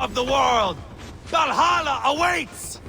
of the world! Valhalla awaits!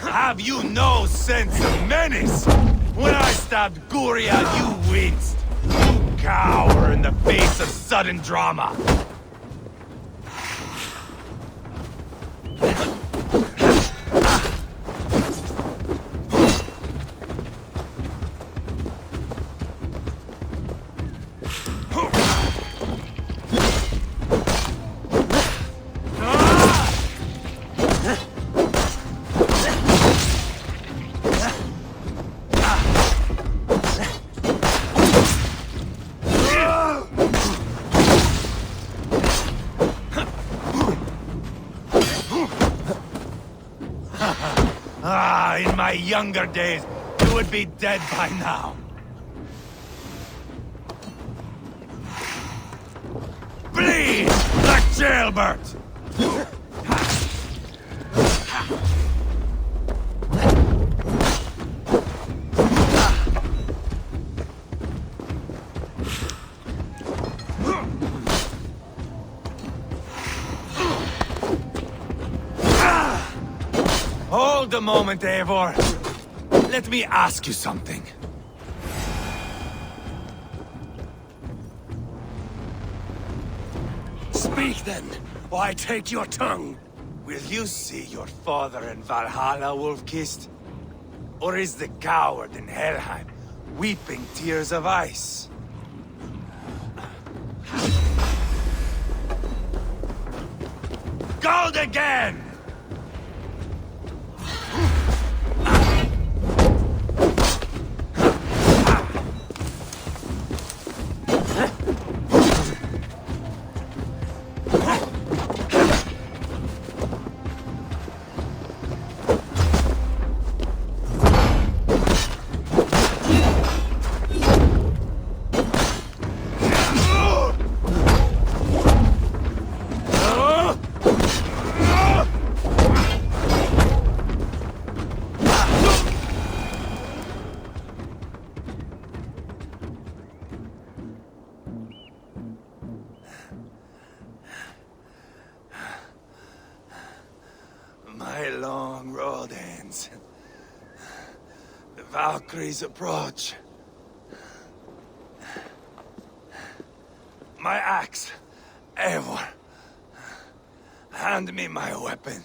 Have you no sense of menace? When I stabbed Guria, you winced. You cower in the face of sudden drama. In my younger days, you would be dead by now. Bleed like jailbird! Hold a moment, Eivor. Let me ask you something. Speak then, or I take your tongue. Will you see your father in Valhalla, Wolf-Kissed? Or is the coward in Helheim weeping tears of ice? Gold again! My long road ends. The Valkyries approach. My axe, Eivor. Hand me my weapon.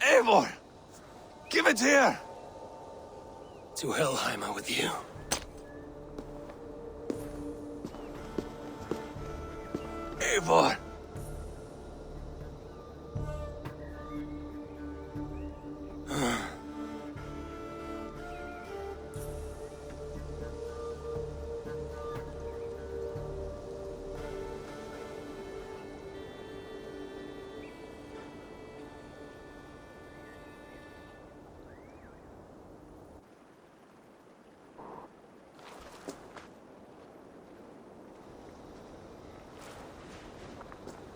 Eivor! Give it here! To Helheim with you. Eivor!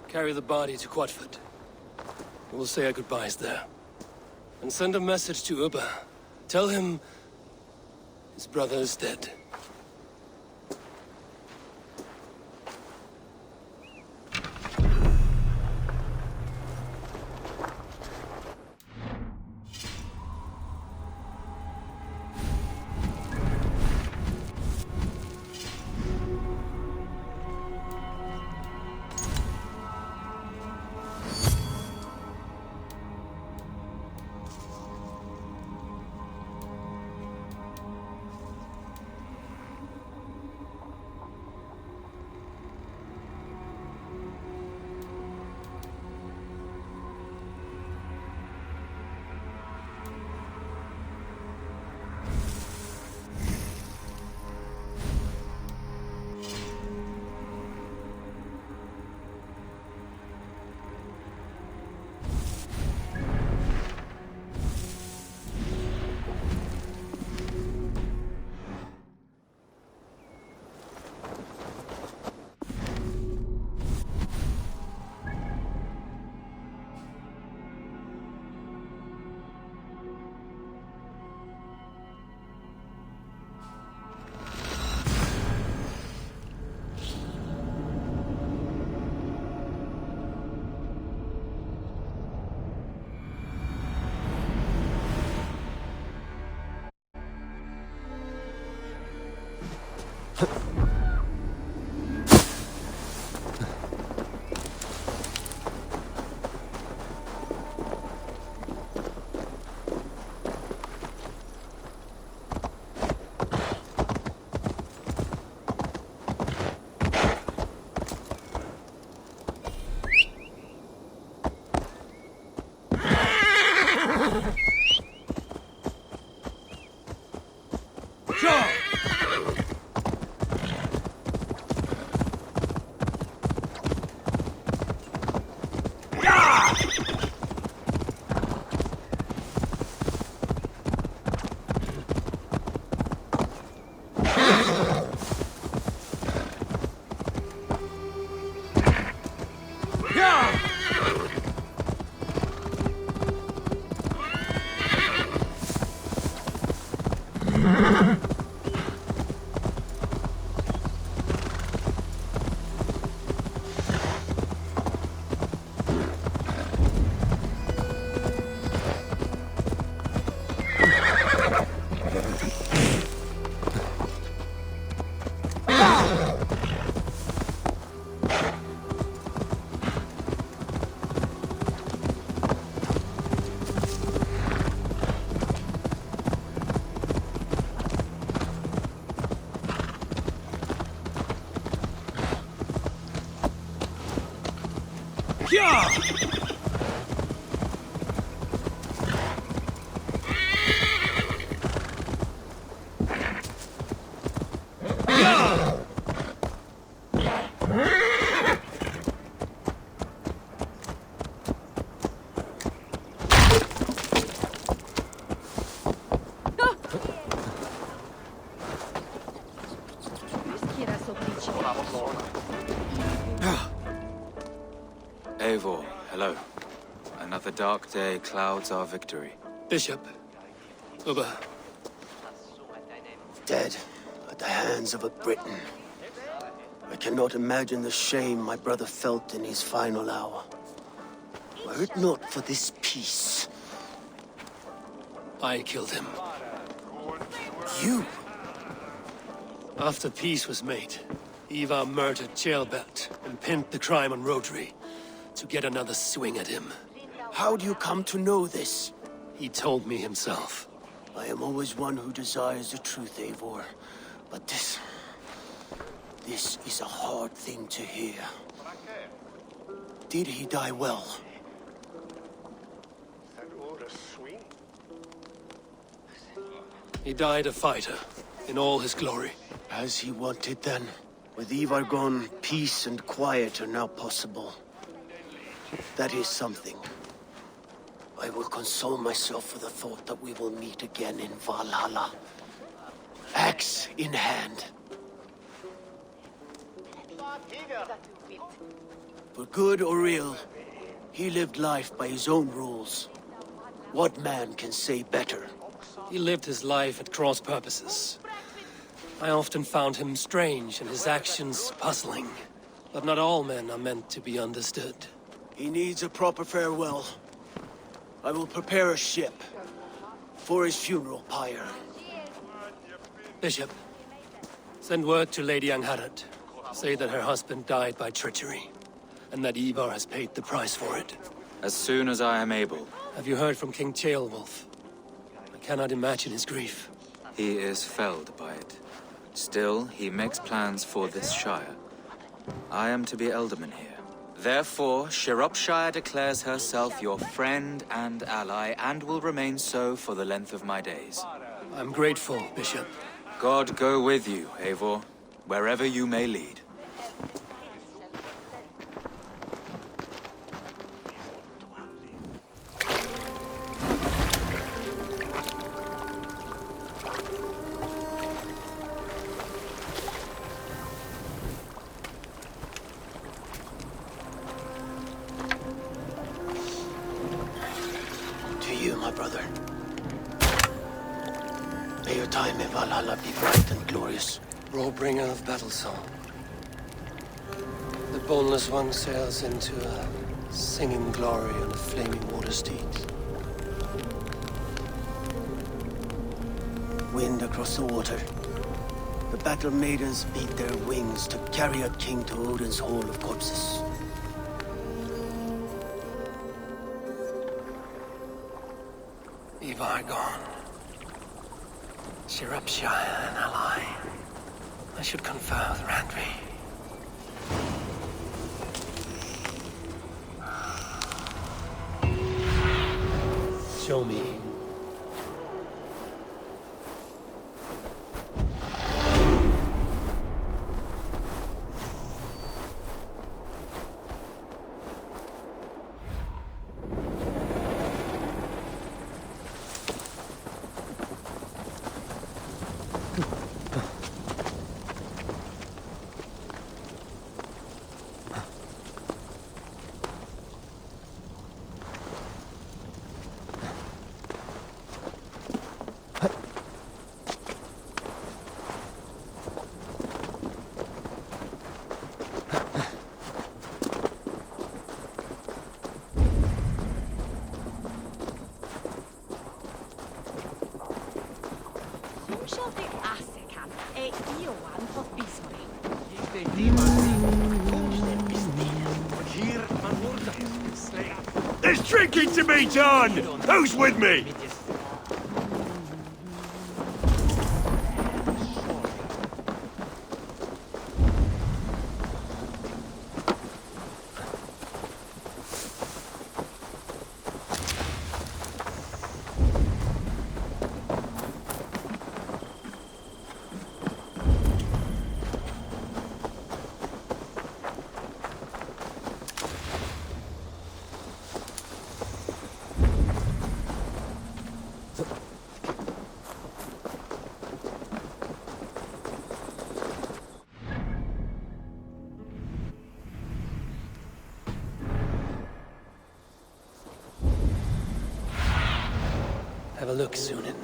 Carry the body to Quatford. We'll say our goodbyes there. And send a message to Ubba. Tell him his brother is dead. Eivor, hello. Another dark day clouds our victory. Bishop. Ubba. Dead at the hands of a Briton. I cannot imagine the shame my brother felt in his final hour. Were it not for this peace. I killed him. You? After peace was made, Ivar murdered Ceolbert and pinned the crime on Rhodri to get another swing at him. How do you come to know this? He told me himself. I am always one who desires the truth, Eivor. But this is a hard thing to hear. Did he die well? He died a fighter, in all his glory. As he wanted then. With Ivar gone, peace and quiet are now possible. That is something. I will console myself with the thought that we will meet again in Valhalla. Axe in hand. For good or ill, he lived life by his own rules. What man can say better? He lived his life at cross purposes. I often found him strange and his actions puzzling. But not all men are meant to be understood. He needs a proper farewell. I will prepare a ship for his funeral pyre. Bishop, send word to Lady Angharad. Say that her husband died by treachery, and that Ivar has paid the price for it. As soon as I am able. Have you heard from King Ceolwulf? I cannot imagine his grief. He is felled by it. Still, he makes plans for this shire. I am to be Elderman here. Therefore, Shropshire declares herself your friend and ally, and will remain so for the length of my days. I'm grateful, Bishop. God go with you, Eivor, wherever you may lead. To you, my brother. May your time in Valhalla be bright and glorious. Rawbringer of battle song. The boneless one sails into a singing glory on a flaming water steed. Wind across the water. The battle maidens beat their wings to carry a king to Odin's Hall of Corpses. Ivar gone. Shropshire an ally. I should confer with Randvi. Show me. There's drinking to be done! Who's with me? Have a look, Sunan.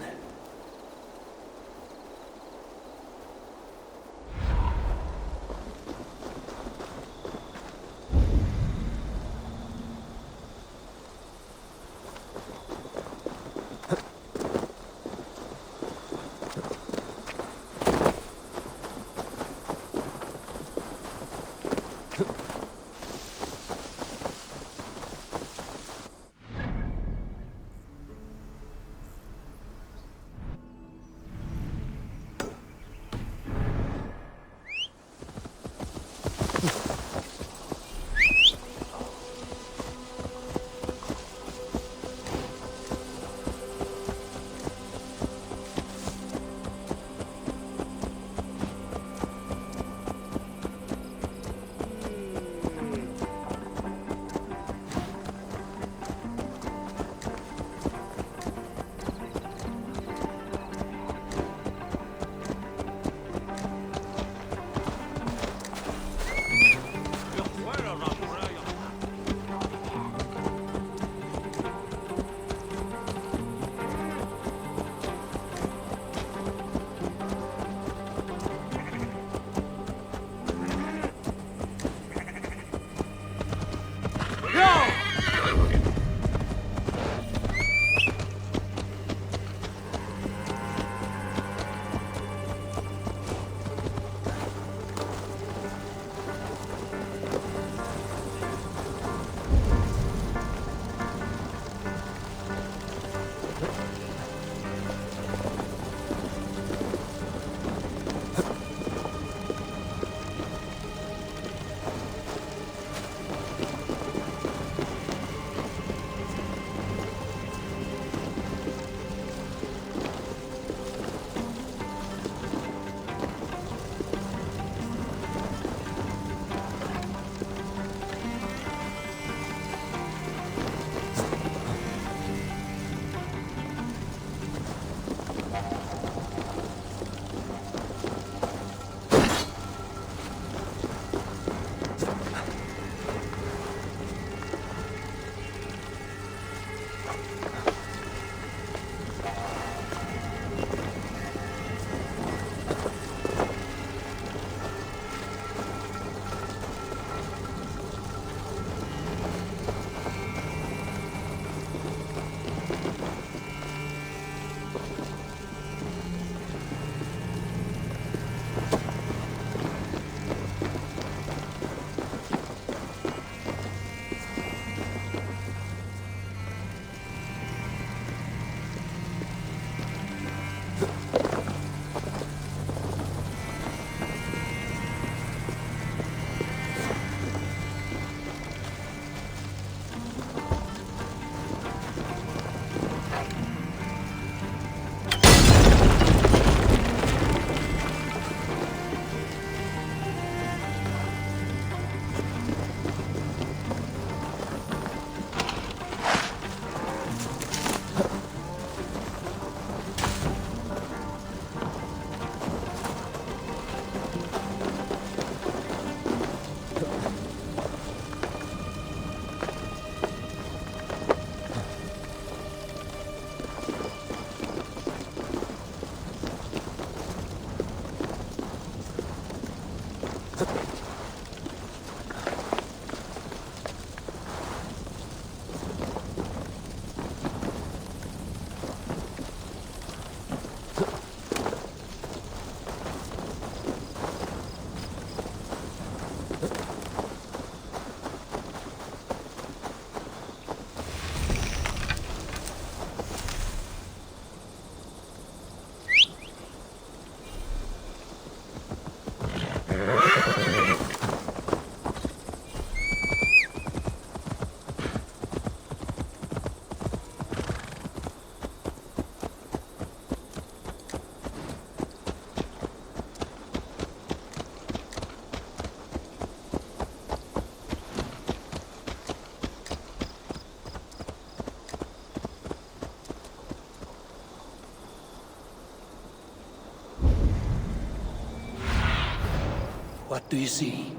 What do you see?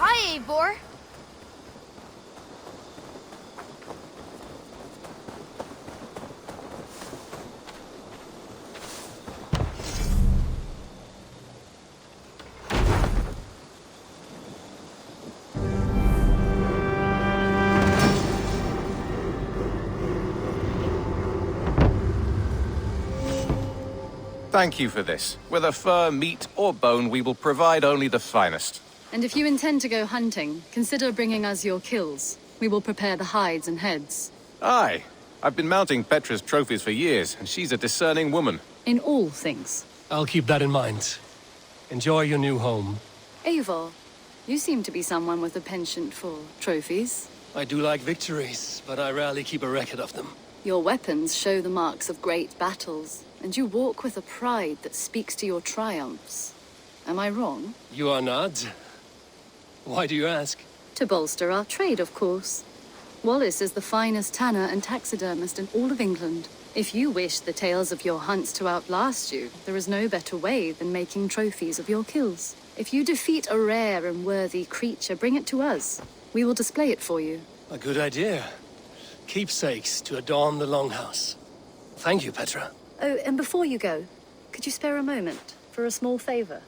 Hi, Eivor. Thank you for this. Whether fur, meat, or bone, we will provide only the finest. And if you intend to go hunting, consider bringing us your kills. We will prepare the hides and heads. Aye. I've been mounting Petra's trophies for years, and she's a discerning woman. In all things. I'll keep that in mind. Enjoy your new home. Eivor, you seem to be someone with a penchant for trophies. I do like victories, but I rarely keep a record of them. Your weapons show the marks of great battles, and you walk with a pride that speaks to your triumphs. Am I wrong? You are not? Why do you ask? To bolster our trade, of course. Wallace is the finest tanner and taxidermist in all of England. If you wish the tales of your hunts to outlast you, there is no better way than making trophies of your kills. If you defeat a rare and worthy creature, bring it to us. We will display it for you. A good idea. Keepsakes to adorn the longhouse. Thank you, Petra. Oh, and before you go, could you spare a moment for a small favor?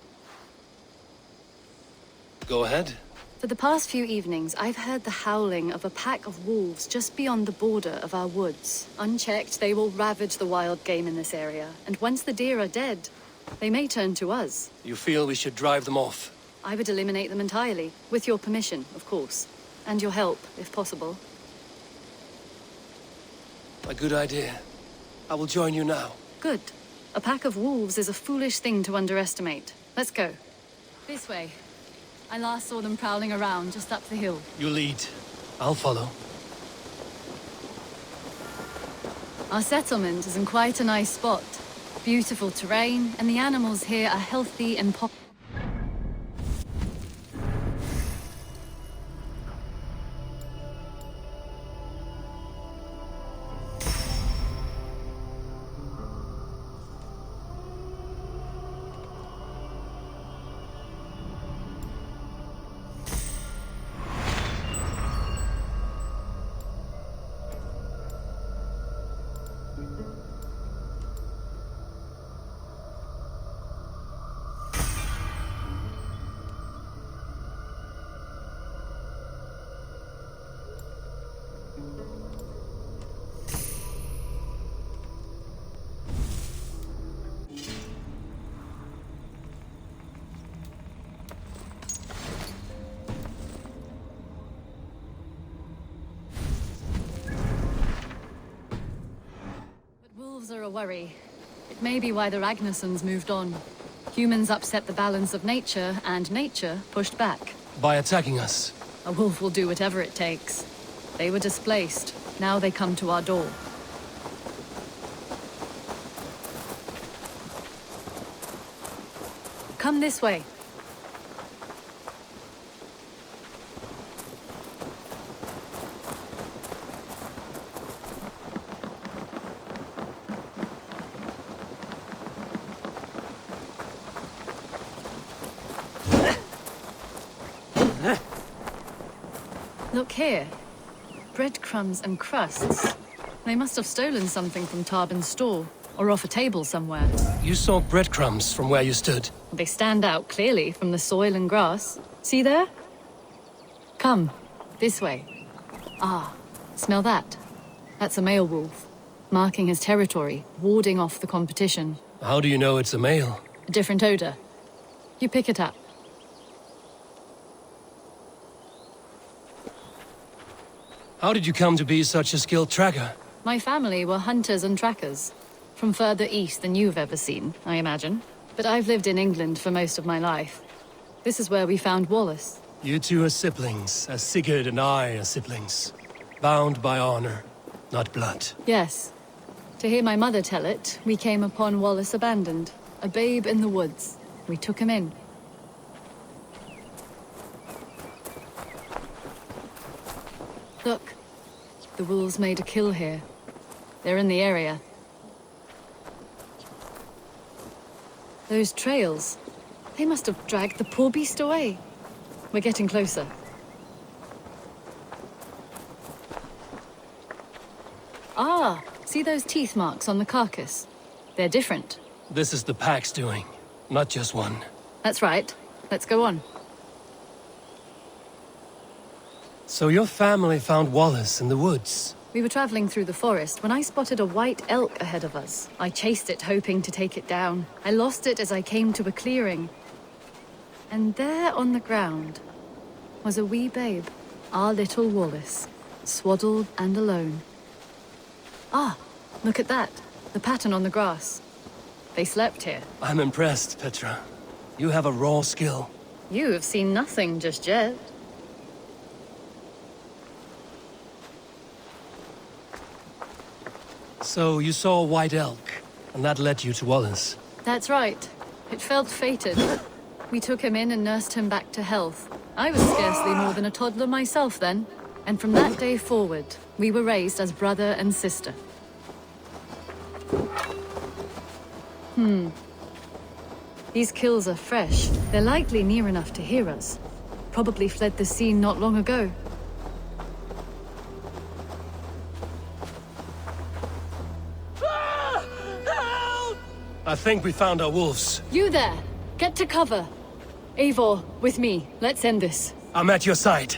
Go ahead. For the past few evenings, I've heard the howling of a pack of wolves just beyond the border of our woods. Unchecked, they will ravage the wild game in this area, and once the deer are dead, they may turn to us. You feel we should drive them off? I would eliminate them entirely, with your permission, of course, and your help, if possible. A good idea. I will join you now. Good. A pack of wolves is a foolish thing to underestimate. Let's go. This way. I last saw them prowling around just up the hill. You lead. I'll follow. Our settlement is in quite a nice spot. Beautiful terrain, and the animals here are healthy and popular. worry. It may be why the Ragnarsons moved on. Humans upset the balance of nature, and nature pushed back. By attacking us. A wolf will do whatever it takes. They were displaced. Now they come to our door. Come this way. Look here. Breadcrumbs and crusts. They must have stolen something from Tarbin's store, or off a table somewhere. You saw breadcrumbs from where you stood. They stand out clearly from the soil and grass. See there? Come, this way. Ah, smell that? That's a male wolf, marking his territory, warding off the competition. How do you know it's a male? A different odor. You pick it up. How did you come to be such a skilled tracker? My family were hunters and trackers. From further east than you've ever seen, I imagine. But I've lived in England for most of my life. This is where we found Wallace. You two are siblings, as Sigurd and I are siblings. Bound by honor, not blood. Yes. To hear my mother tell it, we came upon Wallace abandoned. A babe in the woods. We took him in. Look. The wolves made a kill here. They're in the area. Those trails. They must have dragged the poor beast away. We're getting closer. Ah, see those teeth marks on the carcass? They're different. This is the pack's doing, not just one. That's right. Let's go on. So your family found Wallace in the woods. We were traveling through the forest when I spotted a white elk ahead of us. I chased it, hoping to take it down. I lost it as I came to a clearing. And there on the ground was a wee babe, our little Wallace, swaddled and alone. Ah, look at that. The pattern on the grass. They slept here. I'm impressed, Petra. You have a raw skill. You have seen nothing just yet. So you saw a white elk, and that led you to Wallace. That's right. It felt fated. We took him in and nursed him back to health. I was scarcely more than a toddler myself then. And from that day forward, we were raised as brother and sister. These kills are fresh. They're likely near enough to hear us. Probably fled the scene not long ago. I think we found our wolves. You there! Get to cover! Eivor, with me. Let's end this. I'm at your side.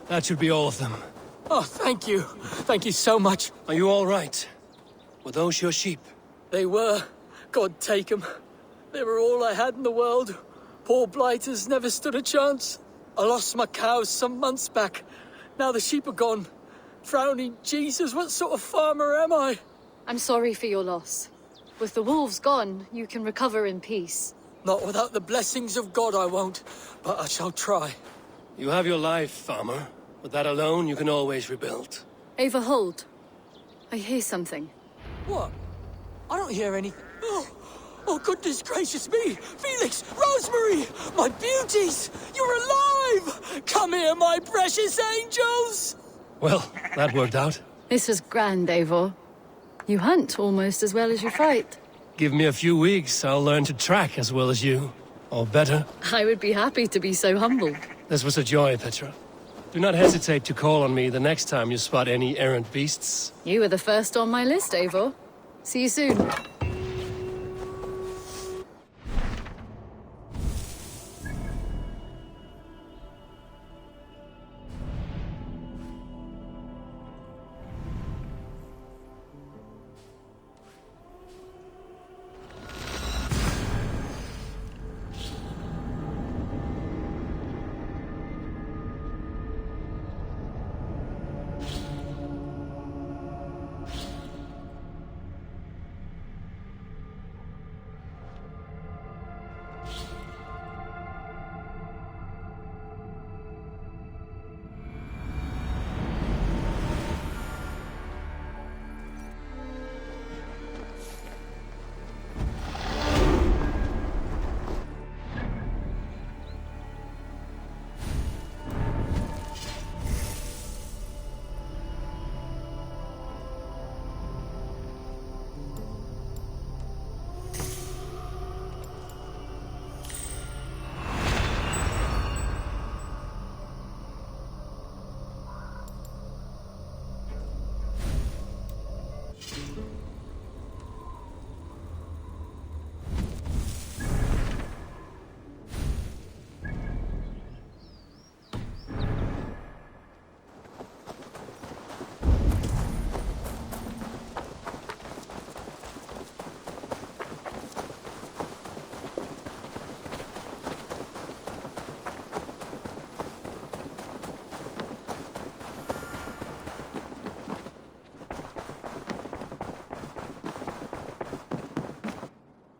That should be all of them. Oh, thank you. Thank you so much. Are you all right? Were those your sheep? They were. God take them. They were all I had in the world. Poor blighters never stood a chance. I lost my cows some months back. Now the sheep are gone. Frowning Jesus, what sort of farmer am I? I'm sorry for your loss. With the wolves gone, you can recover in peace. Not without the blessings of God I won't, but I shall try. You have your life, farmer. With that alone, you can always rebuild. Ava, hold. I hear something. What? I don't hear any... Oh, goodness gracious me! Felix! Rosemary! My beauties! You're alive! Come here, my precious angels! Well, that worked out. This was grand, Eivor. You hunt almost as well as you fight. Give me a few weeks, I'll learn to track as well as you. Or better. I would be happy to be so humbled. This was a joy, Petra. Do not hesitate to call on me the next time you spot any errant beasts. You were the first on my list, Eivor. See you soon.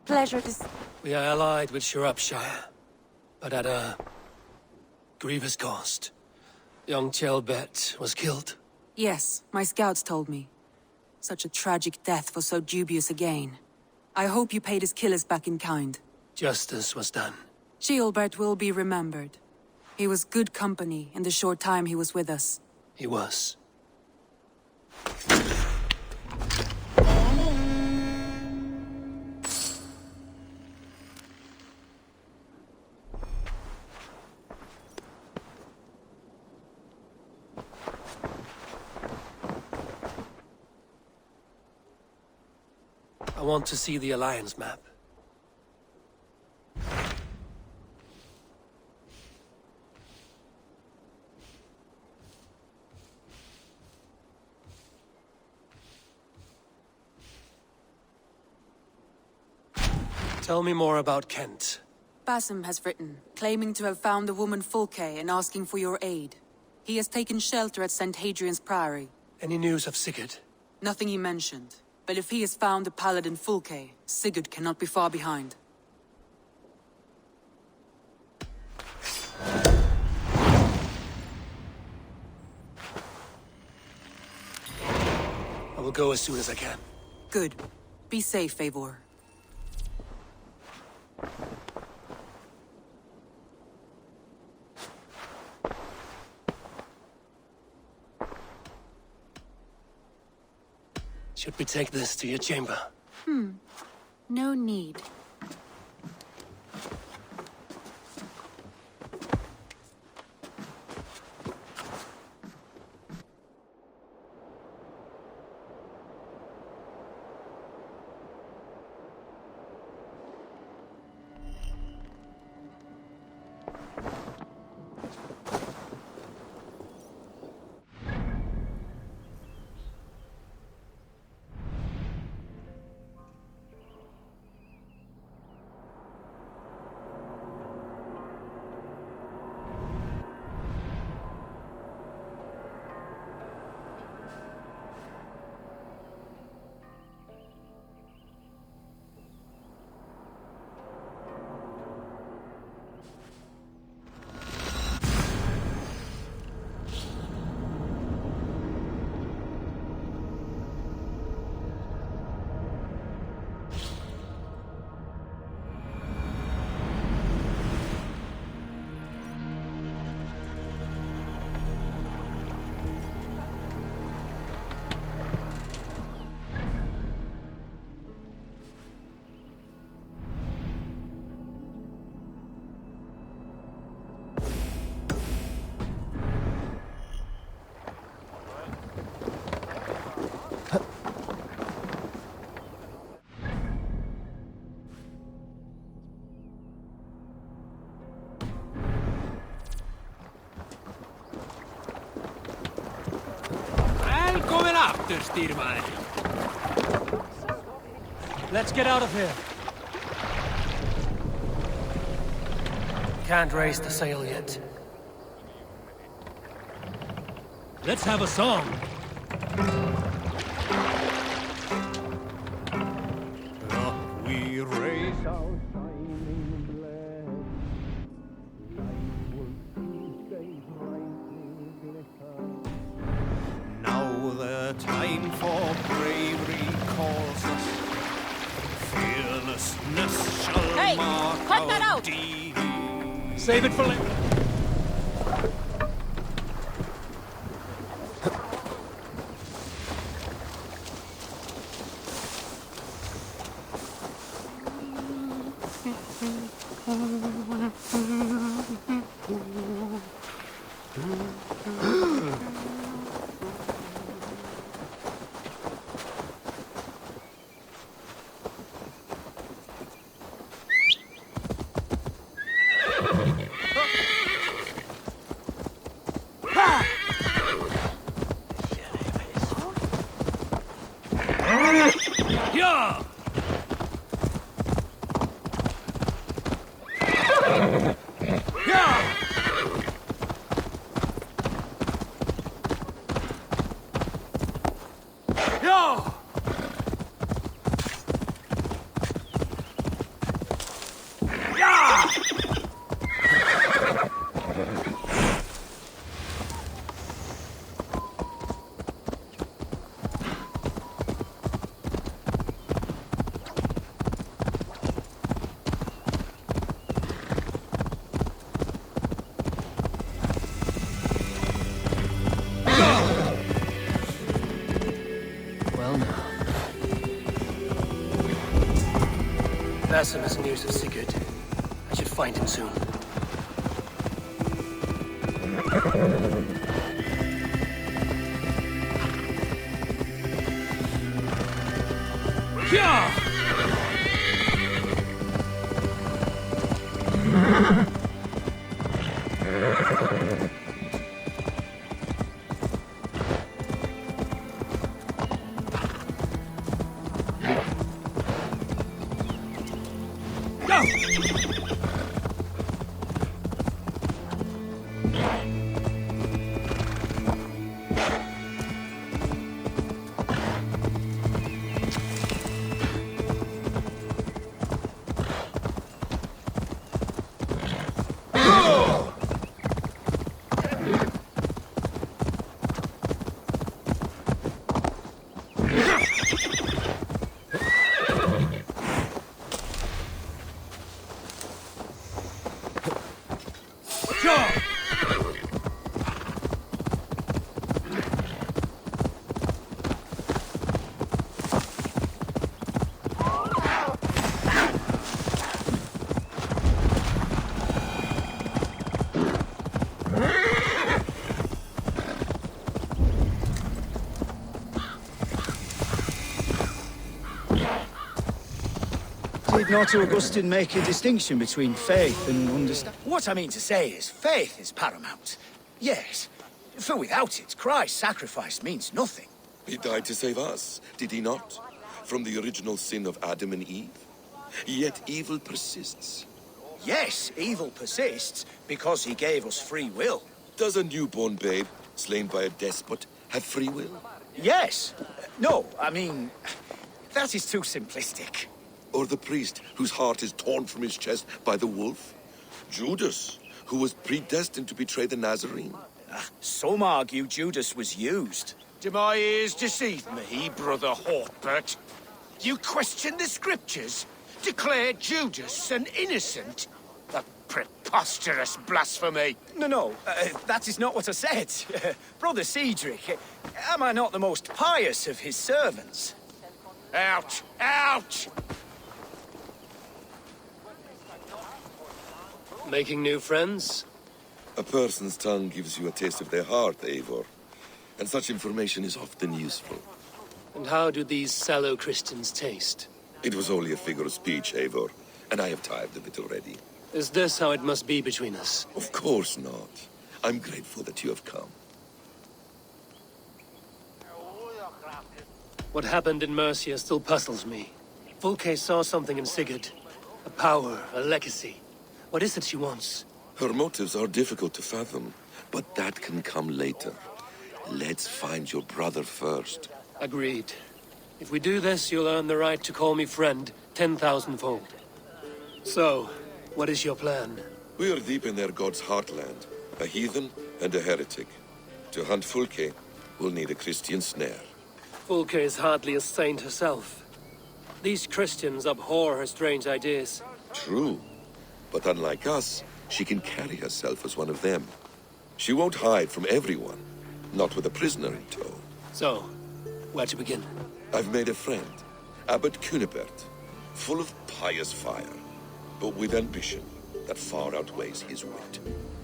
Pleasure to... We are allied with Shropshire, but at a grievous cost. Young Chelbet was killed. Yes, my scouts told me. Such a tragic death for so dubious a gain. I hope you paid his killers back in kind. Justice was done. Ceolbert will be remembered. He was good company in the short time he was with us. He was. I want to see the Alliance map. Tell me more about Kent. Basim has written, claiming to have found the woman Fulke and asking for your aid. He has taken shelter at St. Hadrian's Priory. Any news of Sigurd? Nothing he mentioned. But if he has found the paladin Fulke, Sigurd cannot be far behind. I will go as soon as I can. Good. Be safe, Eivor. Should we take this to your chamber? No need. Unterstiermine. Let's get out of here. Can't raise the sail yet. Let's have a song. Up we raise our shining blade. Life will soon stay brightly glitter. Now the time for bravery calls us. Fearlessness shall Hey, mark cut that our out! deeds. Save it for later. Yeah! Yeah! Yeah! Yeah! Well now. Basim has news of Sigurd. I should find him soon. Yeah! Did not Augustine make a distinction between faith and understanding? What I mean to say is, faith is paramount. Yes, for without it, Christ's sacrifice means nothing. He died to save us, did he not? From the original sin of Adam and Eve. Yet evil persists. Yes, evil persists because he gave us free will. Does a newborn babe, slain by a despot, have free will? Yes. No, I mean, that is too simplistic. Or the priest whose heart is torn from his chest by the wolf? Judas, who was predestined to betray the Nazarene? Some argue Judas was used. Do my ears deceive me, Brother Hortbert? You question the scriptures? Declare Judas an innocent? A preposterous blasphemy! No, that is not what I said. Brother Cedric, am I not the most pious of his servants? Out! Out! Making new friends? A person's tongue gives you a taste of their heart, Eivor. And such information is often useful. And how do these sallow Christians taste? It was only a figure of speech, Eivor, and I have tired of it already. Is this how it must be between us? Of course not. I'm grateful that you have come. What happened in Mercia still puzzles me. Fulke saw something in Sigurd. A power, a legacy. What is it she wants? Her motives are difficult to fathom, but that can come later. Let's find your brother first. Agreed. If we do this, you'll earn the right to call me friend 10,000-fold. So, what is your plan? We are deep in their god's heartland, a heathen and a heretic. To hunt Fulke, we'll need a Christian snare. Fulke is hardly a saint herself. These Christians abhor her strange ideas. True, but unlike us, she can carry herself as one of them. She won't hide from everyone, not with a prisoner in tow. So, where to begin? I've made a friend, Abbot Cunibert, full of pious fire, but with ambition that far outweighs his wit.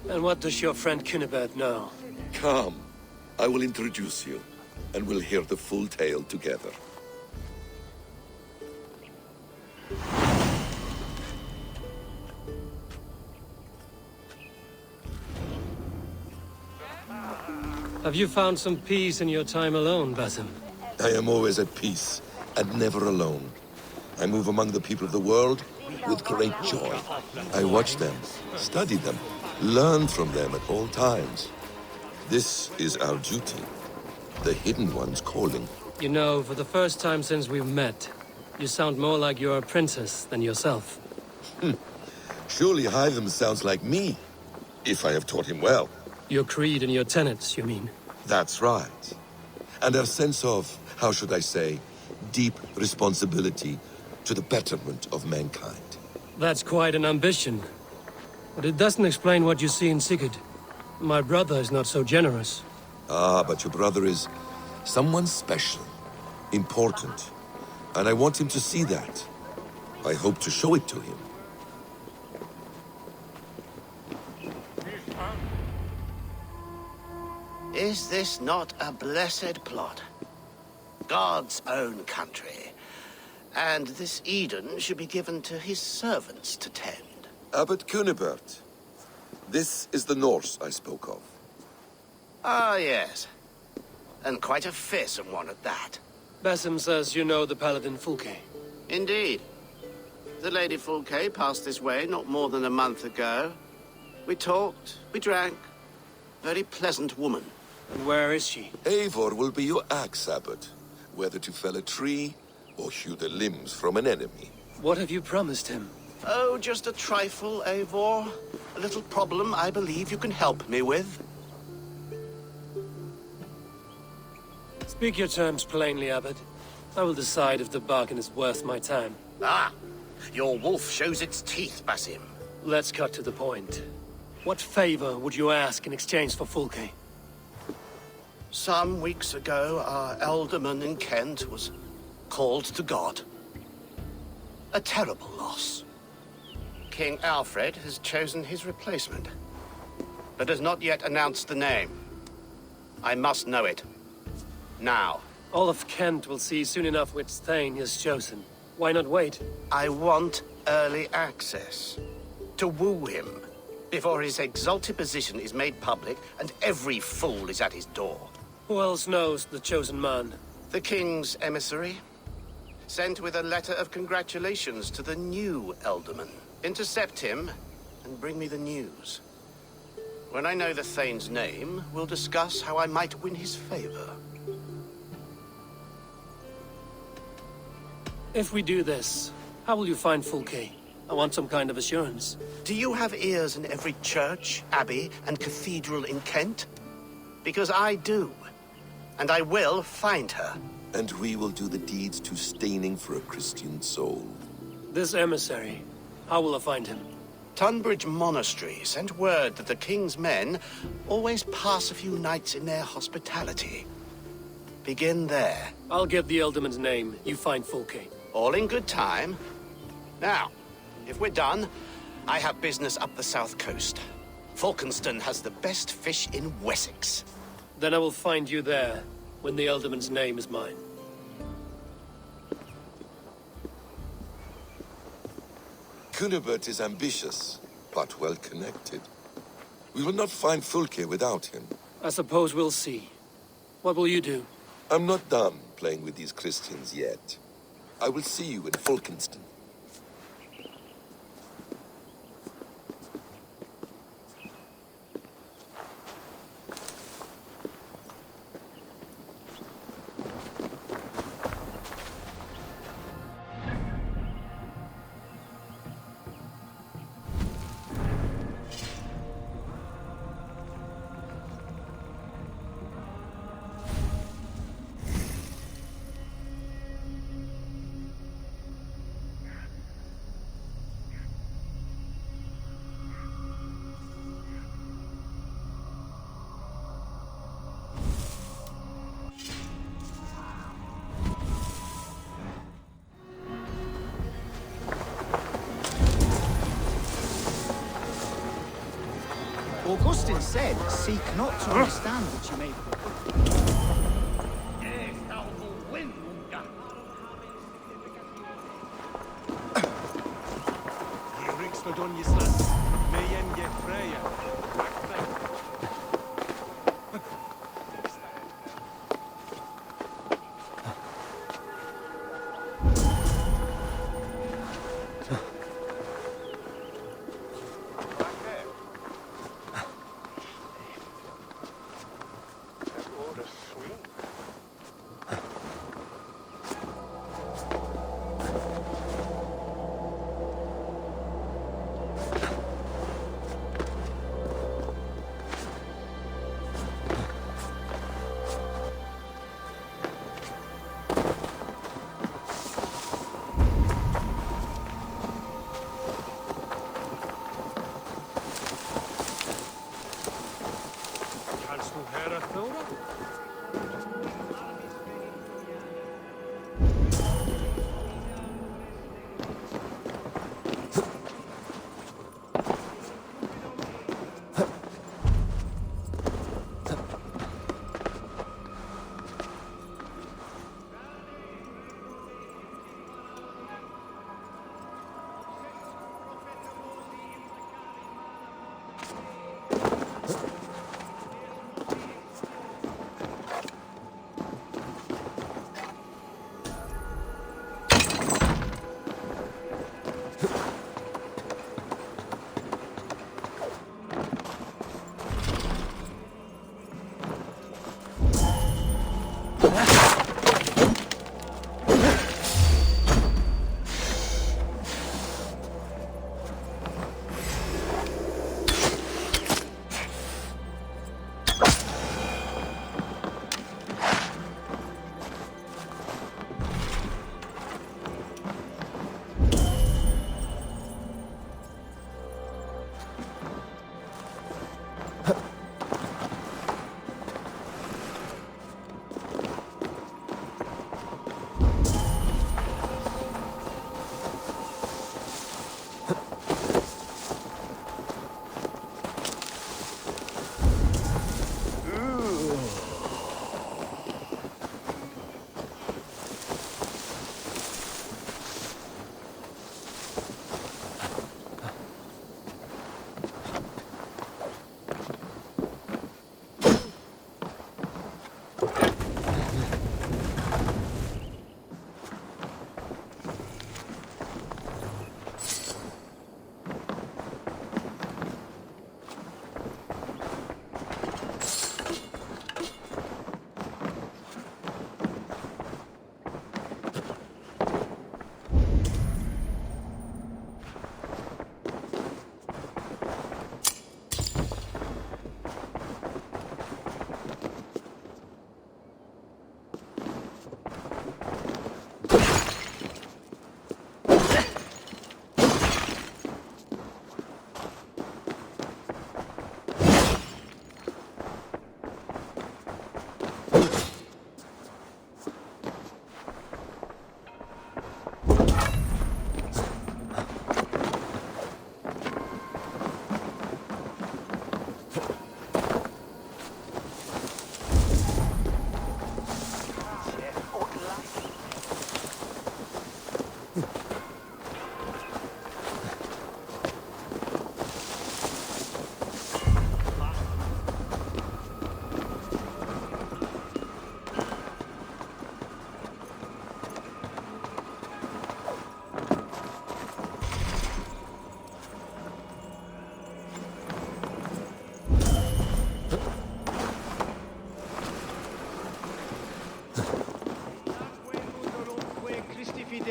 And what does your friend Cunibert know? Come, I will introduce you, and we'll hear the full tale together. Have you found some peace in your time alone, Basim? I am always at peace, and never alone. I move among the people of the world with great joy. I watch them, study them, learn from them at all times. This is our duty, the Hidden One's calling. You know, for the first time since we've met, you sound more like you're a princess than yourself. Surely Hytham sounds like me, if I have taught him well. Your creed and your tenets, you mean? That's right. And our sense of, how should I say, deep responsibility to the betterment of mankind. That's quite an ambition. But it doesn't explain what you see in Sigurd. My brother is not so generous. Ah, but your brother is someone special, important. And I want him to see that. I hope to show it to him. Is this not a blessed plot? God's own country. And this Eden should be given to his servants to tend. Abbot Cunibert. This is the Norse I spoke of. Ah, yes. And quite a fearsome one at that. Basim says you know the paladin Fulke. Indeed. The Lady Fulke passed this way not more than a month ago. We talked, we drank. Very pleasant woman. And where is she? Eivor will be your axe, Abbot. Whether to fell a tree or hew the limbs from an enemy. What have you promised him? Oh, just a trifle, Eivor. A little problem I believe you can help me with. Speak your terms plainly, Abbot. I will decide if the bargain is worth my time. Ah! Your wolf shows its teeth, Basim. Let's cut to the point. What favor would you ask in exchange for Fulke? Some weeks ago, our alderman in Kent was called to God. A terrible loss. King Alfred has chosen his replacement, but has not yet announced the name. I must know it. Now. All of Kent will see soon enough which Thane he has chosen. Why not wait? I want early access. To woo him, before his exalted position is made public and every fool is at his door. Who else knows the chosen man? The king's emissary, sent with a letter of congratulations to the new Alderman. Intercept him, and bring me the news. When I know the Thane's name, we'll discuss how I might win his favor. If we do this, how will you find Fulke? I want some kind of assurance. Do you have ears in every church, abbey, and cathedral in Kent? Because I do. And I will find her. And we will do the deeds to staining for a Christian soul. This emissary, how will I find him? Tunbridge Monastery sent word that the king's men always pass a few nights in their hospitality. Begin there. I'll get the Alderman's name. You find Fulke. All in good time. Now, if we're done, I have business up the south coast. Falkenston has the best fish in Wessex. Then I will find you there, when the Alderman's name is mine. Cunibert is ambitious, but well-connected. We will not find Fulke without him. I suppose we'll see. What will you do? I'm not done, playing with these Christians yet. I will see you in Fulkenston. Augustine said, seek not to understand what you may...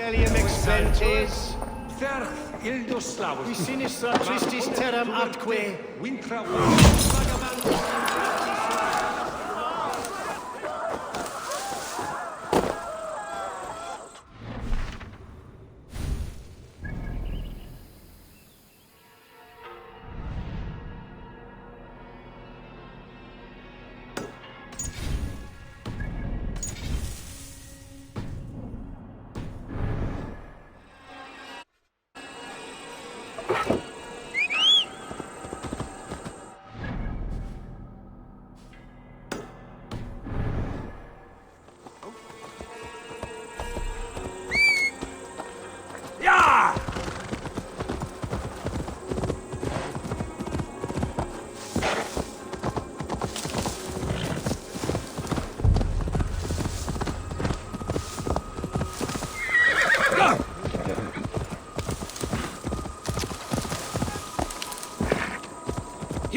Expellium explentes. Ferch Ildoslavus. Qui sinistra tristis terram atque. Wintra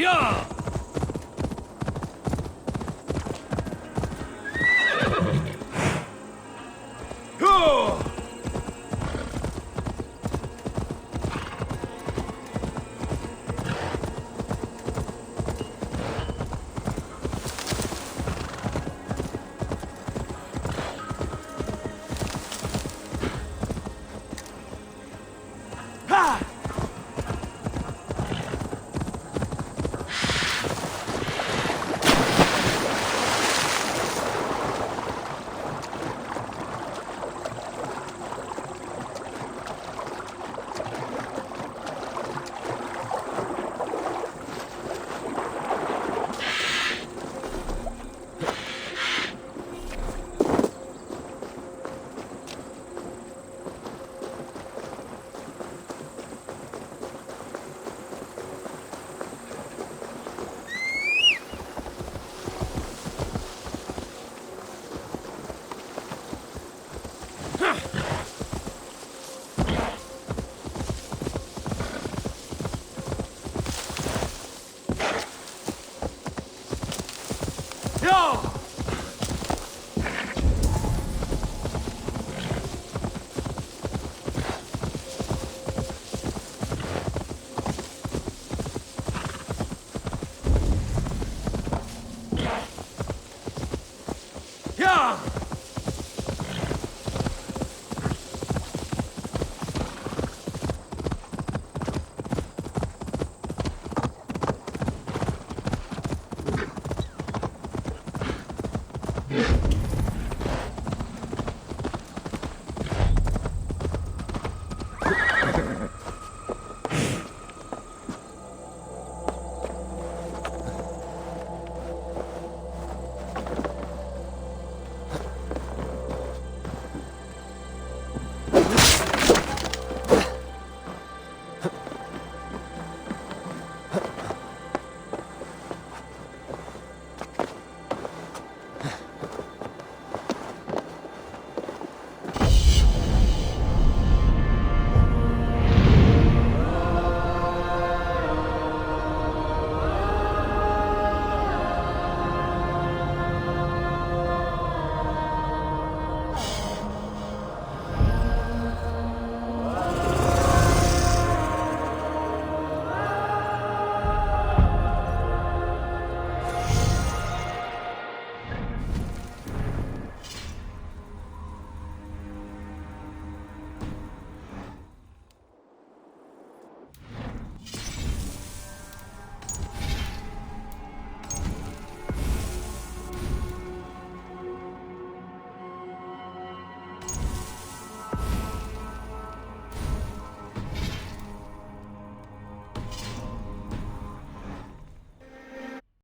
Yeah!